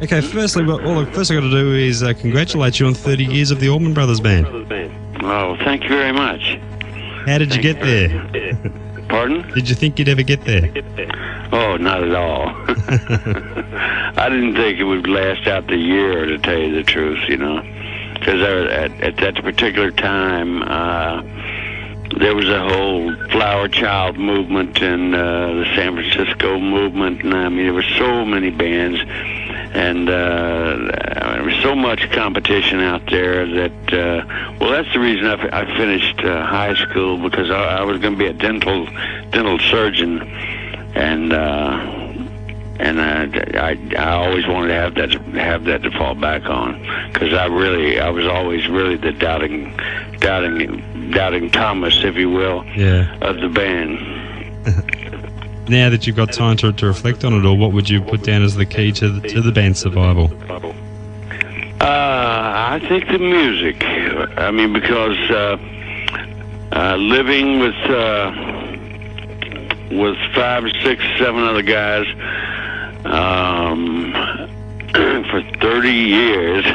Okay, firstly, all I got to do is congratulate you on 30 years of the Allman Brothers Band. Oh, thank you very much. How did you get there? Pardon? Did you think you'd ever get there? Oh, not at all. I didn't think it would last out the year, to tell you the truth, you know. Because at that particular time, there was a whole Flower Child movement and the San Francisco movement. And I mean, there were so many bands. And there was so much competition out there that, well, that's the reason I finished high school, because I was going to be a dental surgeon, and I always wanted to have that to fall back on, because I was always really the doubting Thomas, if you will, of the band. Now that you've got time to reflect on it all, what would you put down as the key to the band's survival? I think the music. I mean, because living with 5, 6, 7 other guys for 30 years.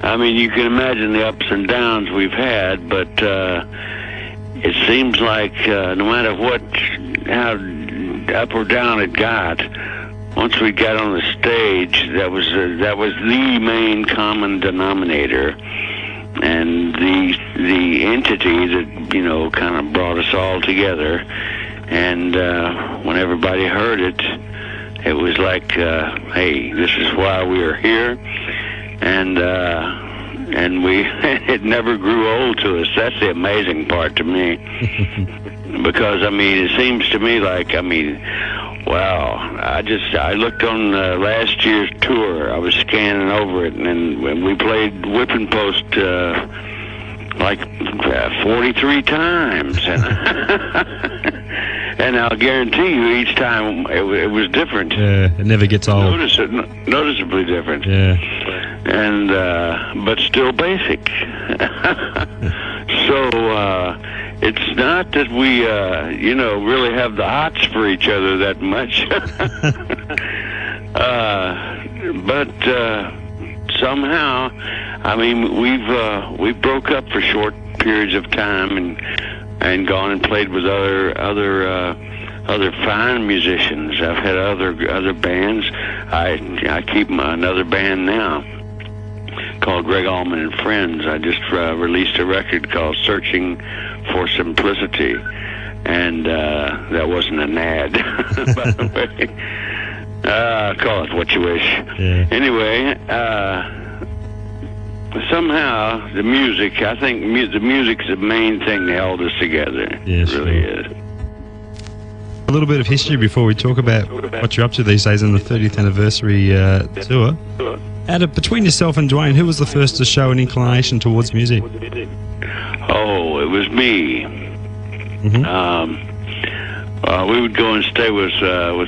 I mean, you can imagine the ups and downs we've had, but it seems like no matter how up or down it got, once we got on the stage, that was the main common denominator, and the entity that, you know, kind of brought us all together. And when everybody heard it, it was like, hey, this is why we are here, and it never grew old to us. That's the amazing part to me. Because, I mean, it seems to me like, I mean, wow, I looked on last year's tour. I was scanning over it, and we played Whipping Post like 43 times. And I'll guarantee you, each time it was different. Yeah, it never gets old. Noticeably different. Yeah. And but still basic. So it's not that we you know, really have the hots for each other that much. But somehow, I mean, we've broke up for short periods of time and gone and played with other fine musicians. I've had other bands. I keep another band now called Gregg Allman and Friends. I just released a record called Searching for Simplicity, and that wasn't an ad, by the way. Call it what you wish. Yeah. Anyway, somehow the music, I think the music's the main thing that held us together. Yes, it really is. A little bit of history before we talk about what you're up to these days in the 30th anniversary tour. Between yourself and Dwayne, who was the first to show an inclination towards music? Oh, it was me. Mm-hmm. We would go and stay with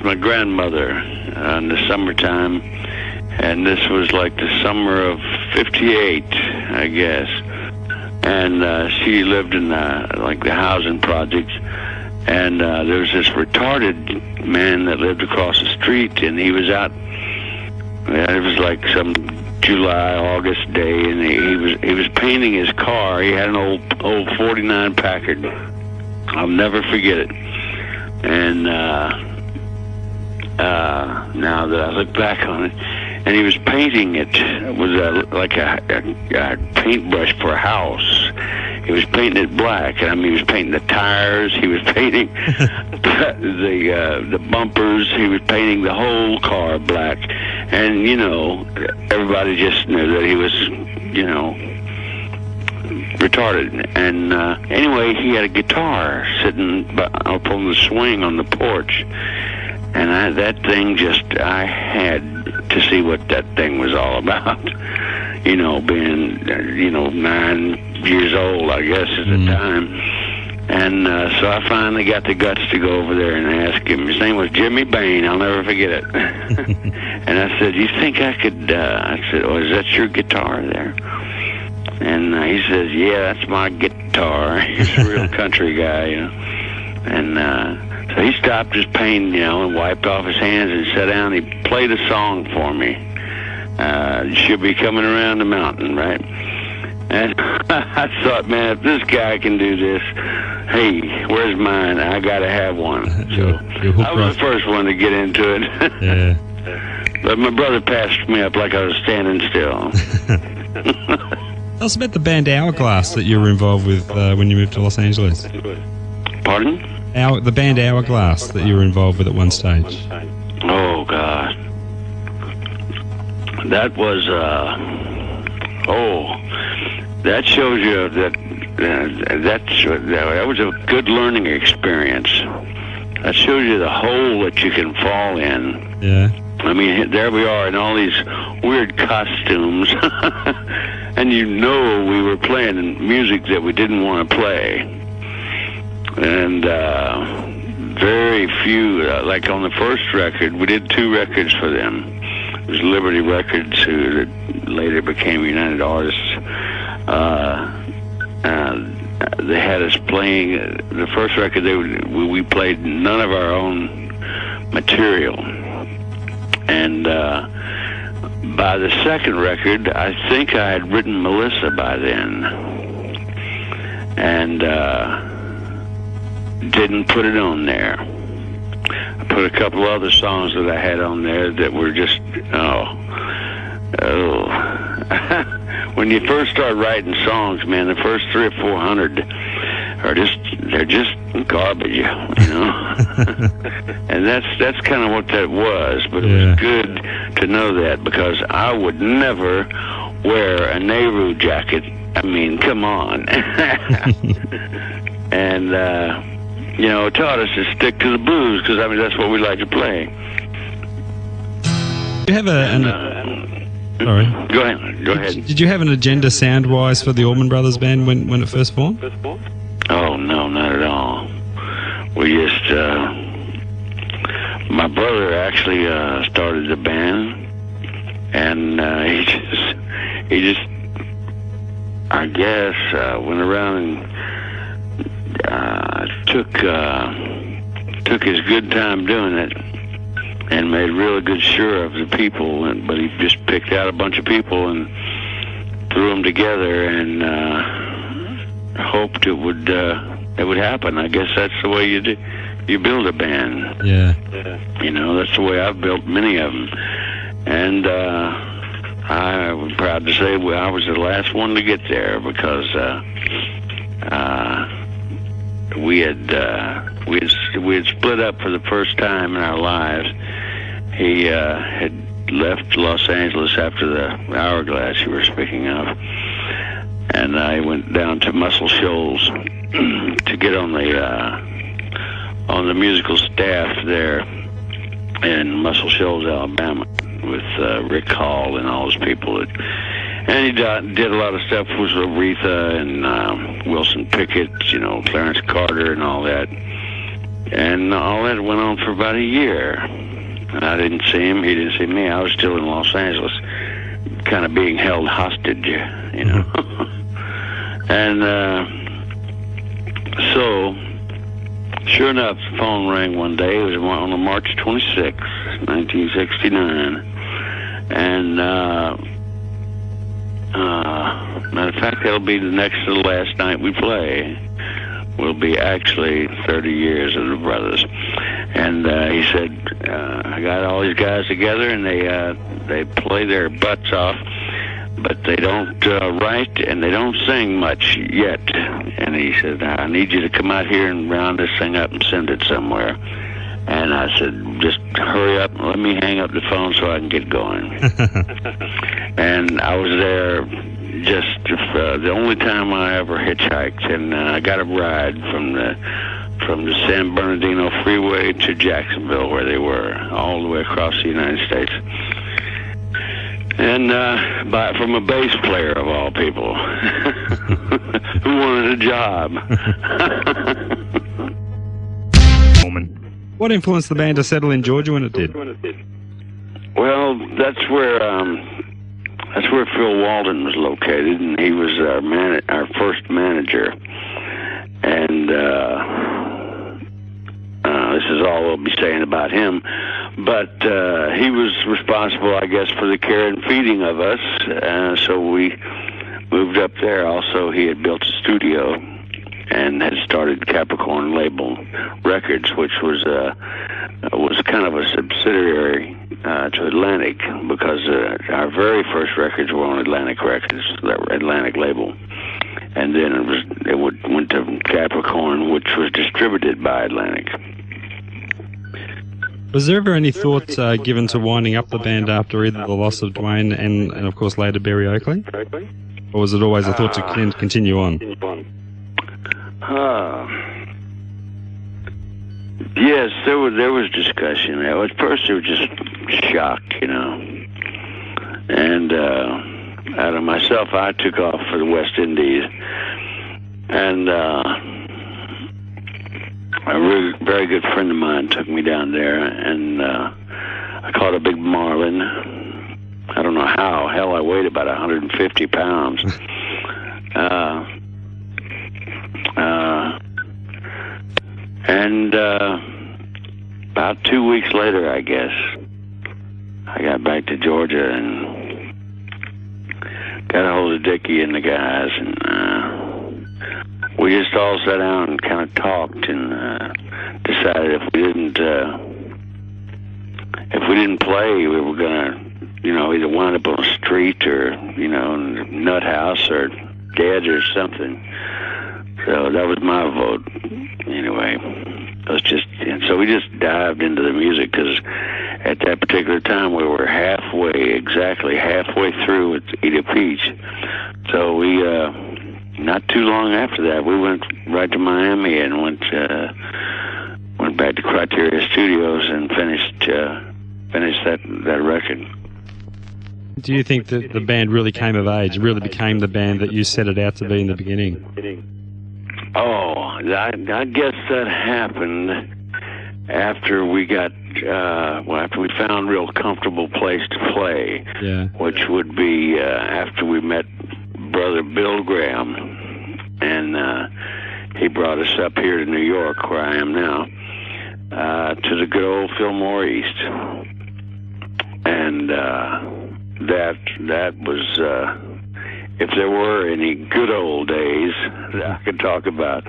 my grandmother in the summertime, and this was like the summer of '58, I guess. And she lived in the housing projects, and there was this retarded man that lived across the street, and he was out. It was like some July, August day, and he was painting his car. He had an old 49 Packard. I'll never forget it. And now that I look back on it, and he was painting it with like a paintbrush for a house. He was painting it black, and I mean, he was painting the tires. He was painting the bumpers. He was painting the whole car black, and you know, everybody just knew that he was, you know, retarded. And anyway, he had a guitar sitting up on the swing on the porch, and that thing I had to see what that thing was all about. You know, being 9 years old, I guess, at the time. And so I finally got the guts to go over there and ask him. His name was Jimmy Bain. I'll never forget it. And I said, "You think I could?" I said, "Oh, is that your guitar there?" And he says, "Yeah, that's my guitar." He's a real country guy, you know. And So he stopped his painting, and wiped off his hands and sat down. He played a song for me. She'll be coming around the mountain, right? And I thought, man, if this guy can do this, hey, where's mine? I got to have one. So I was the first one to get into it. Yeah. But my brother passed me up like I was standing still. Tell us about the band Hourglass that you were involved with when you moved to Los Angeles. Pardon? The band Hourglass that you were involved with at one stage. Oh, God. That was, that shows you that was a good learning experience. That shows you the hole that you can fall in. Yeah. I mean, there we are in all these weird costumes, and we were playing music that we didn't want to play. And very few, like on the first record, we did 2 records for them. It was Liberty Records, who later became United Artists. They had us playing the first record. We played none of our own material, and by the second record, I think I had written Melissa by then, and didn't put it on there. I put a couple other songs that I had on there that were just when you first start writing songs, man, the first 300 or 400 they're just garbage, And that's kind of what that was. But it was good to know that, because I would never wear a Nehru jacket. I mean, come on. And it taught us to stick to the blues, because I mean that's what we like to play. You have sorry. Go ahead. Did you have an agenda sound-wise for the Allman Brothers Band when it first formed? Oh, no, not at all. We just, my brother actually started the band, and he just, I guess, went around and took his good time doing it, and made really good sure of the people. But he just picked out a bunch of people and threw them together, and hoped it would happen. I guess that's the way you do. You build a band. Yeah. That's the way I've built many of them. And I'm proud to say I was the last one to get there, because we had split up for the first time in our lives. He had left Los Angeles after the Hourglass you were speaking of, and I went down to Muscle Shoals to get on the musical staff there in Muscle Shoals, Alabama, with Rick Hall and all those people. And he did a lot of stuff with Aretha and Wilson Pickett, Clarence Carter and all that. And all that went on for about a year. I didn't see him, he didn't see me. I was still in Los Angeles, kind of being held hostage, And so, sure enough, the phone rang one day. It was on March 26, 1969. And matter of fact, that'll be the next to the last night we play. Will be actually 30 years of the Brothers. And he said, I got all these guys together, and they play their butts off, but they don't write and they don't sing much yet. And he said, I need you to come out here and round this thing up and send it somewhere. And I said, just hurry up and let me hang up the phone so I can get going. And I was there just the only time I ever hitchhiked, and I got a ride from the San Bernardino Freeway to Jacksonville, where they were, all the way across the United States. And from a bass player, of all people, who wanted a job. What influenced the band to settle in Georgia when it did? Well, that's where Phil Walden was located, and he was our first manager. And this is all we'll be saying about him. But he was responsible, I guess, for the care and feeding of us. So we moved up there. Also, he had built a studio and had started Capricorn Label Records, which was kind of a subsidiary to Atlantic, because our very first records were on Atlantic Records, that Atlantic label, and then it went to Capricorn, which was distributed by Atlantic. Was there ever any thought given to winding up the band after either the loss of Dwayne and of course later Barry Oakley? Or was it always a thought to continue on? Yes, there was discussion. At first, it was just shock, you know. And out of myself, I took off for the West Indies, and a very good friend of mine took me down there, and I caught a big marlin. I don't know how. Hell, I weighed about 150 pounds. And about 2 weeks later, I guess, I got back to Georgia and got a hold of Dickie and the guys, and we just all sat down and kind of talked and decided if we didn't play, we were gonna, you know, either wind up on the street or, you know, in a nut house or dead or something. So that was my vote. Anyway, it was just, and so we just dived into the music, because at that particular time we were exactly halfway through with Eat a Peach. So we, not too long after that, we went right to Miami and went back to Criteria Studios and finished that record. Do you think that the band really came of age, really became the band that you set it out to be in the beginning? Oh, I guess that happened after we got, after we found a real comfortable place to play, which would be after we met Brother Bill Graham, and he brought us up here to New York, where I am now, to the good old Fillmore East. And that was, if there were any good old days that I could talk about,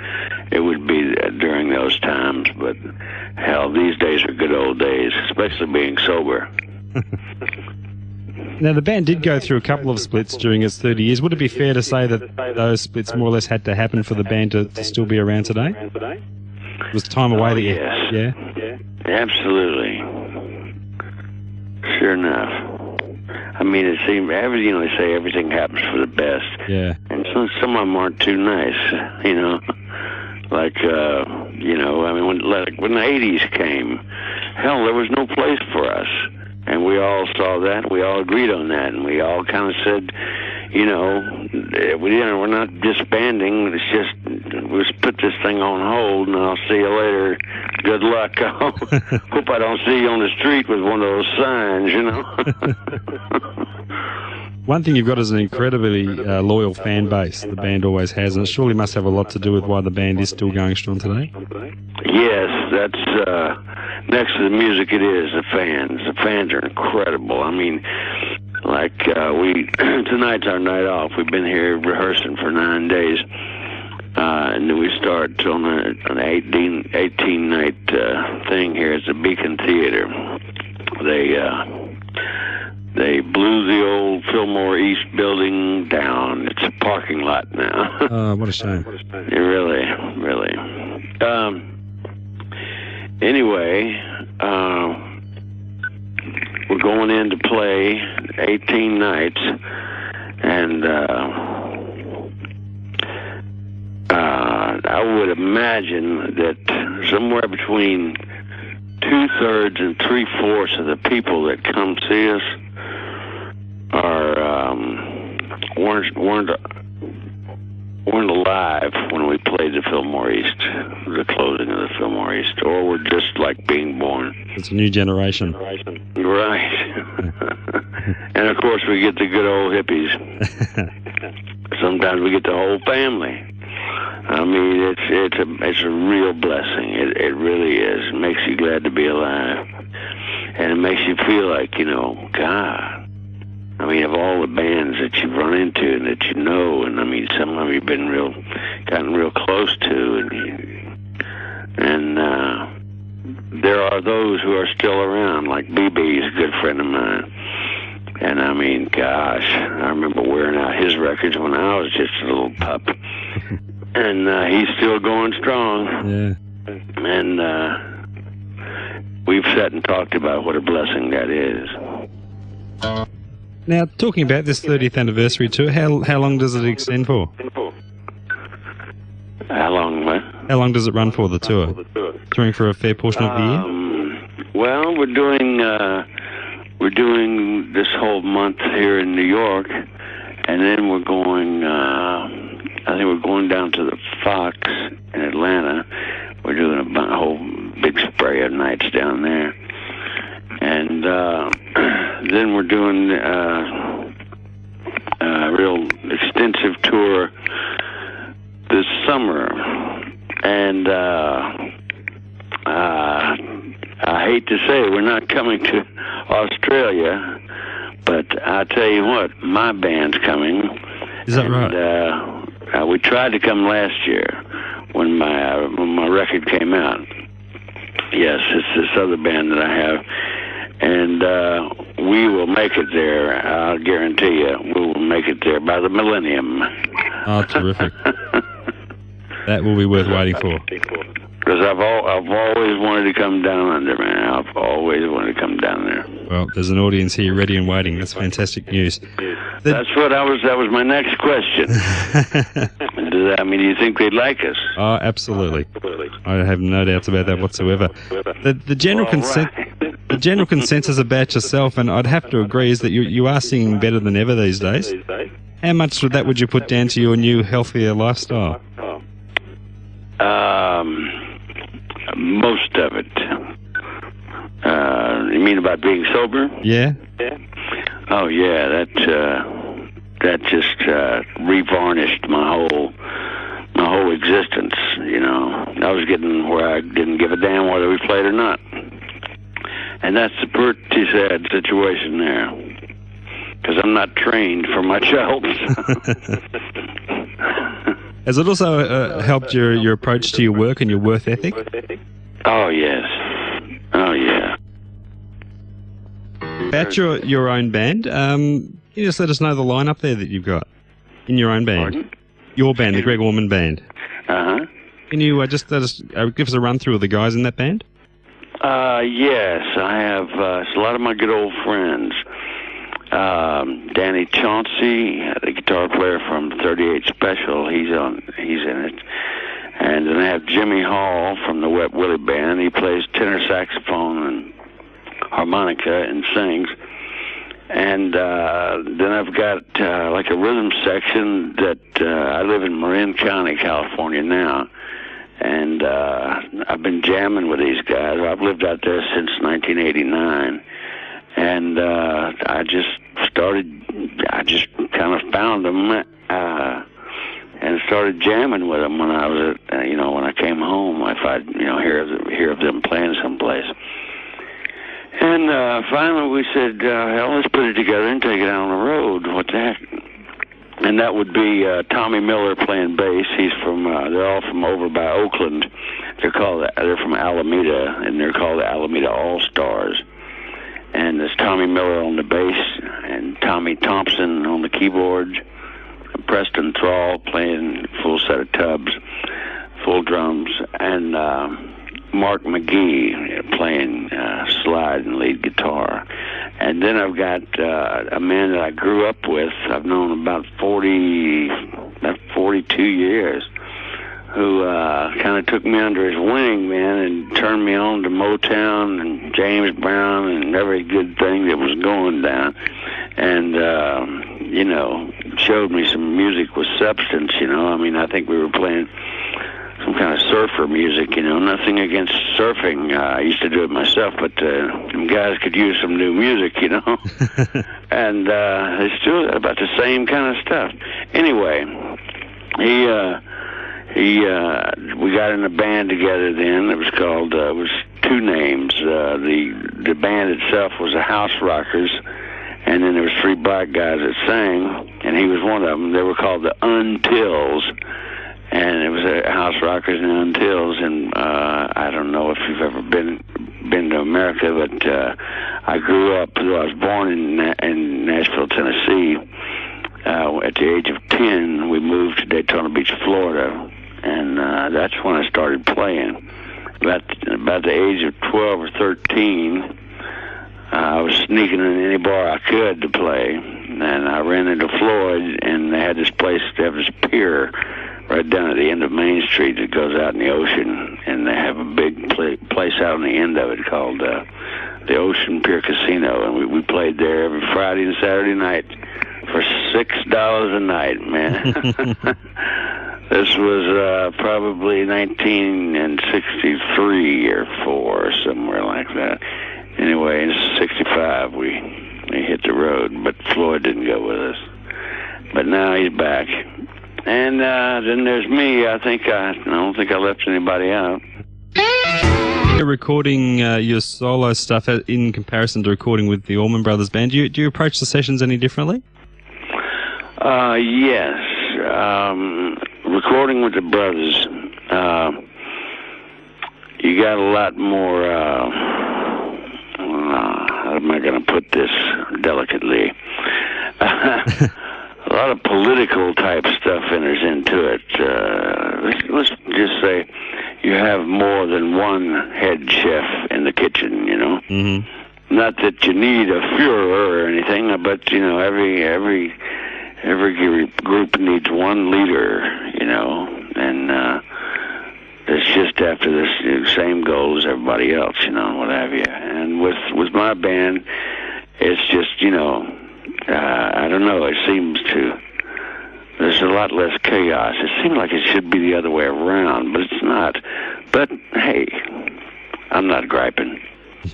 it would be during those times. But hell, these days are good old days, especially being sober. Now, the band did go through a couple of splits during its 30 years. Would it be fair to say that those splits more or less had to happen for the band to still be around today? Was time away that you... Yes. Yeah? Absolutely. Sure enough. I mean, it seemed, you know, they say everything happens for the best. Yeah. And some of them aren't too nice, you know. Like, you know, I mean, when the 80s came, hell, there was no place for us. And we all saw that, we all agreed on that, and we all kind of said, you know, we're not disbanding, it's just, let's put this thing on hold, and I'll see you later. Good luck. Hope I don't see you on the street with one of those signs, you know. One thing you've got is an incredibly loyal fan base, the band always has, and it surely must have a lot to do with why the band is still going strong today. Yes, that's next to the music, it is the fans. The fans are incredible. I mean, like tonight's our night off. We've been here rehearsing for 9 days, and then we start on an 18-night thing here at the Beacon Theater. They blew the old Fillmore East building down. It's a parking lot now. Oh, what a shame. Really. Anyway, we're going in to play 18 nights, and I would imagine that somewhere between 2/3 and 3/4 of the people that come see us weren't alive when we played the Fillmore East, the closing of the Fillmore East, or were just like being born. It's a new generation. Right. And of course we get the good old hippies. Sometimes we get the whole family. I mean, it's a real blessing. It really is. It makes you glad to be alive, and it makes you feel like, God. I mean, of all the bands that you've run into and that you know, and I mean, some of them you've gotten real close to, and there are those who are still around, like BB is a good friend of mine. And I mean, gosh, I remember wearing out his records when I was just a little pup. And he's still going strong. Yeah. And we've sat and talked about what a blessing that is. Now, talking about this 30th anniversary tour, how long does it extend for? How long, what? How long does it run for, the tour? Touring for a fair portion of the year? Well, we're doing this whole month here in New York, and then we're going, I think we're going down to the Fox in Atlanta. We're doing a whole big spray of nights down there. And then we're doing a real extensive tour this summer. And I hate to say we're not coming to Australia, but I tell you what, my band's coming. Is that right? We tried to come last year when my record came out. Yes, it's this other band that I have, and we will make it there. I'll guarantee you, we will make it there by the millennium. Oh, terrific! That will be worth waiting for. Because I've always wanted to come down under, man. I've always wanted to come down there. Well, there's an audience here ready and waiting. That's fantastic news. That was my next question. I mean, do you think they'd like us? Oh, absolutely. I have no doubts about that whatsoever. The general the general consensus about yourself, and I'd have to agree, is that you are singing better than ever these days. How much of that would you put down to your new, healthier lifestyle? Most of it. You mean about being sober? Yeah. Oh yeah, that just revarnished my whole existence. I was getting where I didn't give a damn whether we played or not, and that's a pretty sad situation there. Because I'm not trained for much else. Has it also helped your approach to your work and your work ethic? Oh, yes. Oh, yeah. About your own band, can you just let us know the lineup there that you've got in your own band? Pardon? Your band, the Gregg Allman Band. Uh-huh. Can you just let us give us a run through of the guys in that band? Yes, I have a lot of my good old friends. Danny Chauncey, the guitar player from 38 Special, he's in it. And then I have Jimmy Hall from the Wet Willie Band. He plays tenor saxophone and harmonica and sings. And then I've got like a rhythm section that I live in Marin County, California now. And I've been jamming with these guys. I've lived out there since 1989. And I just kind of found them and started jamming with them when I was when I came home, if I'd hear of them playing someplace. And finally we said, hell, let's put it together and take it out on the road. What the heck? And that would be Tommy Miller playing bass. He's from they're all from over by Oakland. They're from Alameda, and they're called the Alameda All Stars. And there's Tommy Miller on the bass, and Tommy Thompson on the keyboards, and Preston Thrall playing full set of tubs, full drums, and Mark McGee playing slide and lead guitar. And then I've got a man that I grew up with, I've known about 42 years, who kind of took me under his wing, man, and turned me on to Motown and James Brown and every good thing that was going down. And, showed me some music with substance, I mean, I think we were playing some kind of surfer music, nothing against surfing. I used to do it myself, but some guys could use some new music, And it's still about the same kind of stuff. Anyway, he we got in a band together then. It was called, it was two names. The band itself was the House Rockers, and then there was three black guys that sang, and he was one of them. They were called the Untills, and it was House Rockers and Untills. And I don't know if you've ever been to America, but I grew up. I was born in Nashville, Tennessee. At the age of 10, we moved to Daytona Beach, Florida, and that's when I started playing. About the age of 12 or 13, I was sneaking in any bar I could to play, and I ran into Floyd, and they had this place, they have this pier right down at the end of Main Street that goes out in the ocean, and they have a big place out on the end of it called the Ocean Pier Casino, and we played there every Friday and Saturday night for $6 a night, man. This was probably 1963 or 4, somewhere like that. Anyway, in 65 we hit the road, but Floyd didn't go with us. But now he's back. And then there's me. I don't think I left anybody out. You're recording your solo stuff in comparison to recording with the Allman Brothers Band. Do you approach the sessions any differently? Yes. Recording with the brothers, you got a lot more, how am I going to put this delicately? A lot of political type stuff enters into it. Let's just say you have more than one head chef in the kitchen, you know? Mm-hmm. Not that you need a Führer or anything, but, you know, every group needs one leader, you know, and it's just after this same goal as everybody else, you know, what have you. And with my band, it's just, you know, I don't know, there's a lot less chaos. It seems like it should be the other way around, but it's not. But, hey, I'm not griping.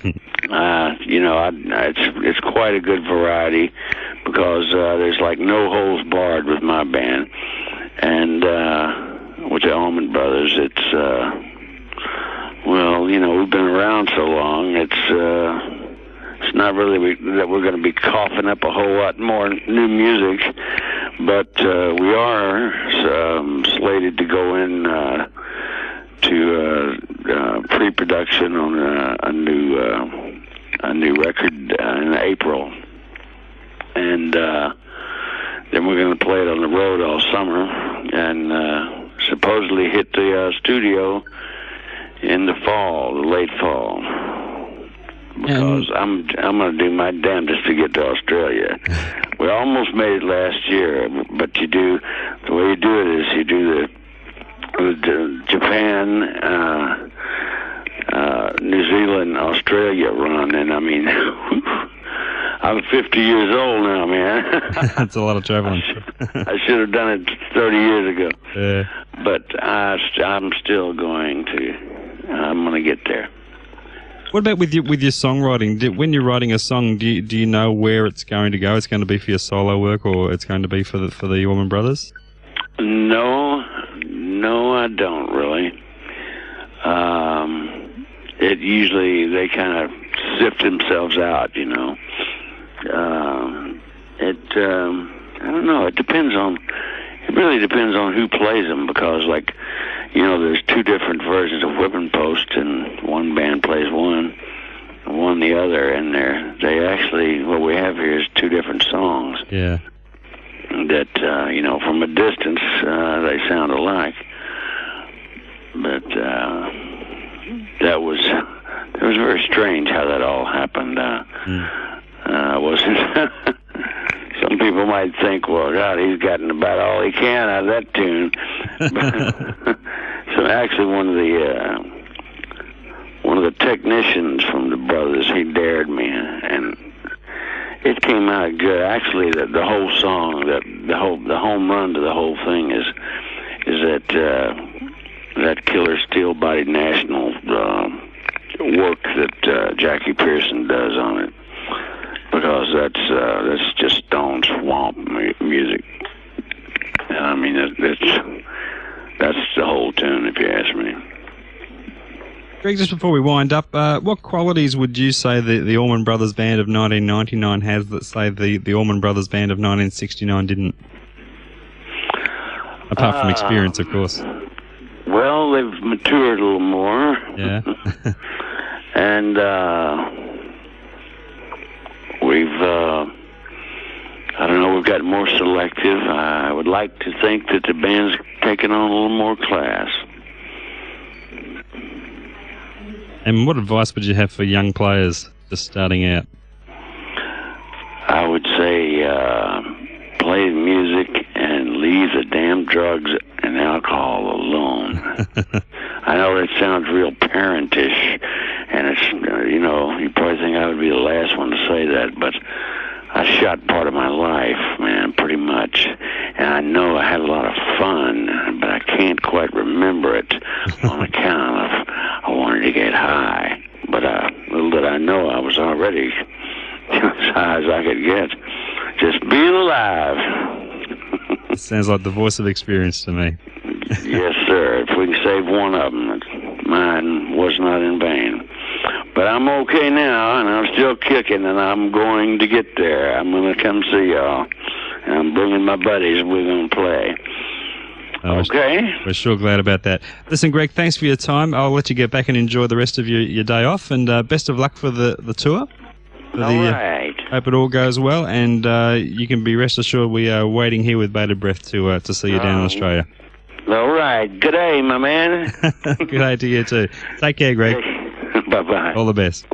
You know, it's quite a good variety because there's like no holes barred with my band, and with the Allman Brothers, it's well, you know, we've been around so long. It's not really that we're going to be coughing up a whole lot more new music, but we are slated to go in to pre-production on a new record in April, and then we're going to play it on the road all summer, and supposedly hit the studio in the fall, the late fall, because I'm going to do my damnedest to get to Australia. We almost made it last year, but the way you do it is you do the Japan, New Zealand, Australia run, and I mean, I'm 50 years old now, man. That's a lot of traveling. I should have done it 30 years ago. Yeah. But I'm still going to. I'm going to get there. What about with your songwriting? When you're writing a song, do you know where it's going to go? It's going to be for your solo work, or it's going to be for the Allman Brothers? No, I don't really. It usually they kind of sift themselves out, you know. I don't know. It really depends on who plays them, because, like, you know, there's two different versions of Whipping Post, and one band plays one the other, and they actually, what we have here is two different songs. Yeah. That, you know, from a distance, they sound alike. But it was very strange how that all happened. Wasn't some people might think, well, God, he's gotten about all he can out of that tune. So actually, one of the technicians from the brothers, he dared me, and it came out good. Actually, the whole song, the home run to the whole thing is that Killer Steel-Bodied National work that Jackie Pearson does on it, because that's just stone swamp music. And I mean, that's the whole Greg, just before we wind up, what qualities would you say the Allman Brothers Band of 1999 has that, say, the Allman Brothers Band of 1969 didn't? Apart from experience, of course. Well, they've matured a little more. Yeah. And we've got more selective. I would like to think that the band's taken on a little more class. And what advice would you have for young players just starting out? I would say play the music and leave the damn drugs and alcohol alone. I know that sounds real parentish, and it's, you probably think I would be the last one to say that, but I shot part of my life, man, pretty much. And I know I had a lot of fun, but I can't quite remember it on account of I wanted to get high. But little did I know I was already as high as I could get. Just being alive. It sounds like the voice of experience to me. Yes, sir. If we can save one of them, mine was not in vain. But I'm okay now, and I'm still kicking, and I'm going to get there. I'm going to come see y'all, and I'm bringing my buddies. We're going to play. Okay? We're sure glad about that. Listen, Greg, thanks for your time. I'll let you get back and enjoy the rest of your day off, and best of luck for the tour. All right. Hope it all goes well, and you can be rest assured we are waiting here with bated breath to see you down in Australia. All right. Good day, my man. Good day to you too. Take care, Greg. Bye-bye. All the best.